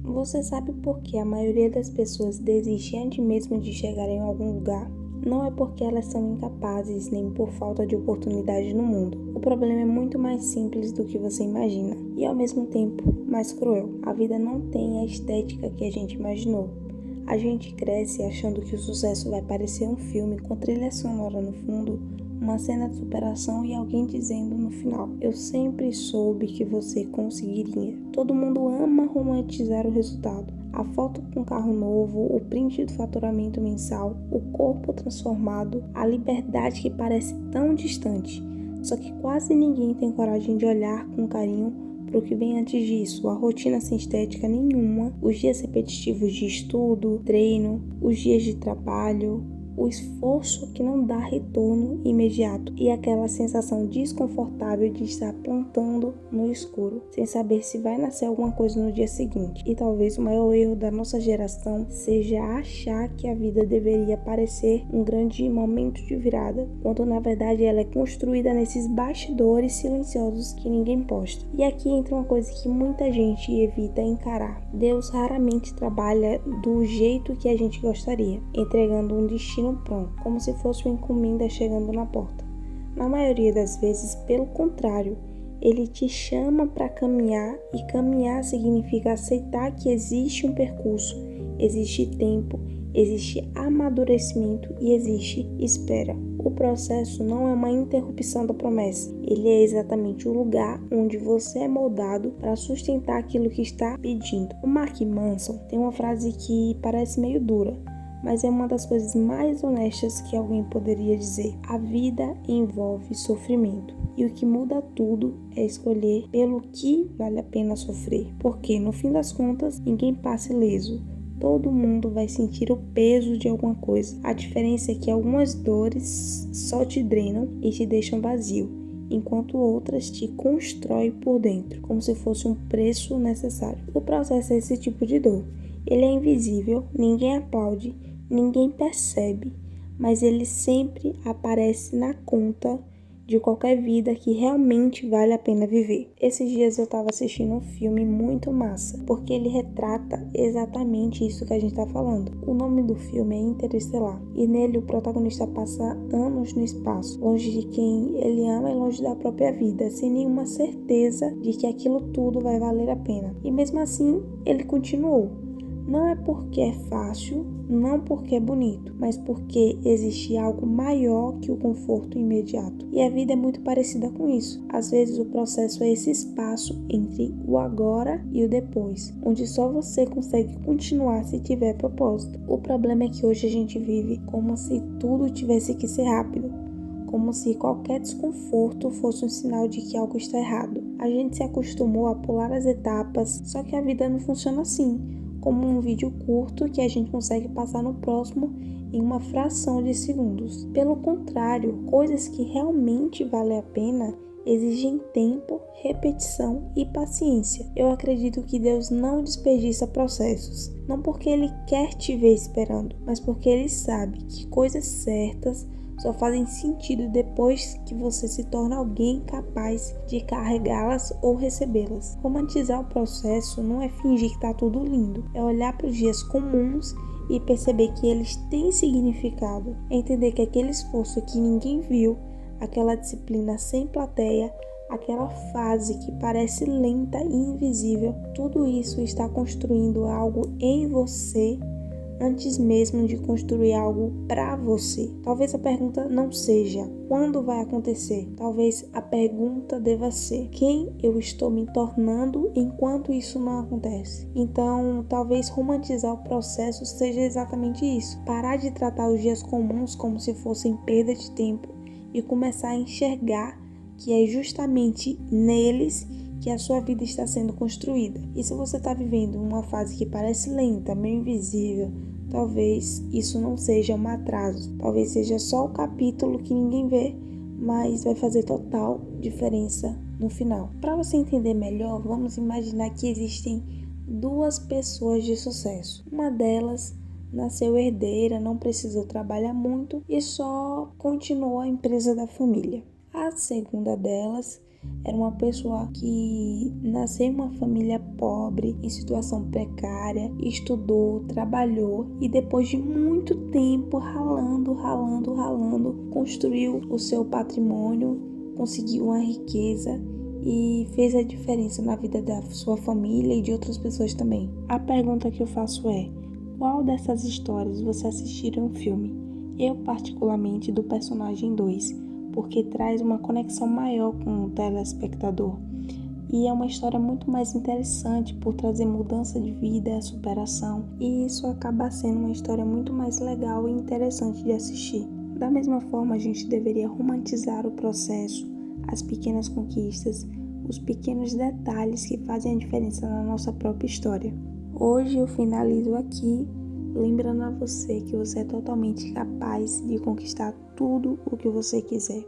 Você sabe por que a maioria das pessoas desiste antes mesmo de chegar em algum lugar? Não é porque elas são incapazes, nem por falta de oportunidade no mundo. O problema é muito mais simples do que você imagina e, ao mesmo tempo, mais cruel. A vida não tem a estética que a gente imaginou. A gente cresce achando que o sucesso vai parecer um filme com trilha sonora no fundo, uma cena de superação e alguém dizendo no final: "Eu sempre soube que você conseguiria." Todo mundo ama romantizar o resultado. A foto com carro novo, o print do faturamento mensal, o corpo transformado, a liberdade que parece tão distante. Só que quase ninguém tem coragem de olhar com carinho para o que vem antes disso, a rotina sem estética nenhuma, os dias repetitivos de estudo, treino, os dias de trabalho, o esforço que não dá retorno imediato e aquela sensação desconfortável de estar plantando no escuro, sem saber se vai nascer alguma coisa no dia seguinte. E talvez o maior erro da nossa geração seja achar que a vida deveria parecer um grande momento de virada, quando na verdade ela é construída nesses bastidores silenciosos que ninguém posta. E aqui entra uma coisa que muita gente evita encarar. Deus raramente trabalha do jeito que a gente gostaria, entregando um destino pronto, como se fosse uma encomenda chegando na porta. Na maioria das vezes, pelo contrário, ele te chama para caminhar, e caminhar significa aceitar que existe um percurso, existe tempo, existe amadurecimento e existe espera. O processo não é uma interrupção da promessa, ele é exatamente o lugar onde você é moldado para sustentar aquilo que está pedindo. O Mark Manson tem uma frase que parece meio dura, mas é uma das coisas mais honestas que alguém poderia dizer. A vida envolve sofrimento, e o que muda tudo é escolher pelo que vale a pena sofrer, porque no fim das contas ninguém passa ileso. Todo mundo vai sentir o peso de alguma coisa. A diferença é que algumas dores só te drenam e te deixam vazio, enquanto outras te constroem por dentro, como se fosse um preço necessário. O processo é esse tipo de dor. Ele é invisível, ninguém aplaude, ninguém percebe, mas ele sempre aparece na conta de qualquer vida que realmente vale a pena viver. Esses dias eu estava assistindo um filme muito massa, porque ele retrata exatamente isso que a gente está falando. O nome do filme é Interestelar, e nele o protagonista passa anos no espaço, longe de quem ele ama e longe da própria vida, sem nenhuma certeza de que aquilo tudo vai valer a pena. E mesmo assim, ele continuou. Não é porque é fácil, não porque é bonito, mas porque existe algo maior que o conforto imediato. E a vida é muito parecida com isso. Às vezes o processo é esse espaço entre o agora e o depois, onde só você consegue continuar se tiver propósito. O problema é que hoje a gente vive como se tudo tivesse que ser rápido, como se qualquer desconforto fosse um sinal de que algo está errado. A gente se acostumou a pular as etapas, só que a vida não funciona assim, como um vídeo curto que a gente consegue passar no próximo em uma fração de segundos. Pelo contrário, coisas que realmente valem a pena exigem tempo, repetição e paciência. Eu acredito que Deus não desperdiça processos, não porque Ele quer te ver esperando, mas porque Ele sabe que coisas certas só fazem sentido depois que você se torna alguém capaz de carregá-las ou recebê-las. Romantizar o processo não é fingir que está tudo lindo, é olhar para os dias comuns e perceber que eles têm significado, é entender que aquele esforço que ninguém viu, aquela disciplina sem plateia, aquela fase que parece lenta e invisível, tudo isso está construindo algo em você antes mesmo de construir algo para você. Talvez a pergunta não seja quando vai acontecer. Talvez a pergunta deva ser quem eu estou me tornando enquanto isso não acontece. Então, talvez romantizar o processo seja exatamente isso. Parar de tratar os dias comuns como se fossem perda de tempo e começar a enxergar que é justamente neles que a sua vida está sendo construída. E se você está vivendo uma fase que parece lenta, meio invisível, talvez isso não seja um atraso. Talvez seja só o capítulo que ninguém vê, mas vai fazer total diferença no final. Para você entender melhor, vamos imaginar que existem duas pessoas de sucesso. Uma delas nasceu herdeira, não precisou trabalhar muito e só continuou a empresa da família. A segunda delas Era uma pessoa que nasceu em uma família pobre, em situação precária, estudou, trabalhou e depois de muito tempo ralando, construiu o seu patrimônio, conseguiu uma riqueza e fez a diferença na vida da sua família e de outras pessoas também. A pergunta que eu faço é: qual dessas histórias você assistiu um filme? Eu, particularmente, do personagem 2, porque traz uma conexão maior com o telespectador. E é uma história muito mais interessante por trazer mudança de vida, superação, e isso acaba sendo uma história muito mais legal e interessante de assistir. Da mesma forma, a gente deveria romantizar o processo, as pequenas conquistas, os pequenos detalhes que fazem a diferença na nossa própria história. Hoje eu finalizo aqui, lembrando a você que você é totalmente capaz de conquistar tudo o que você quiser.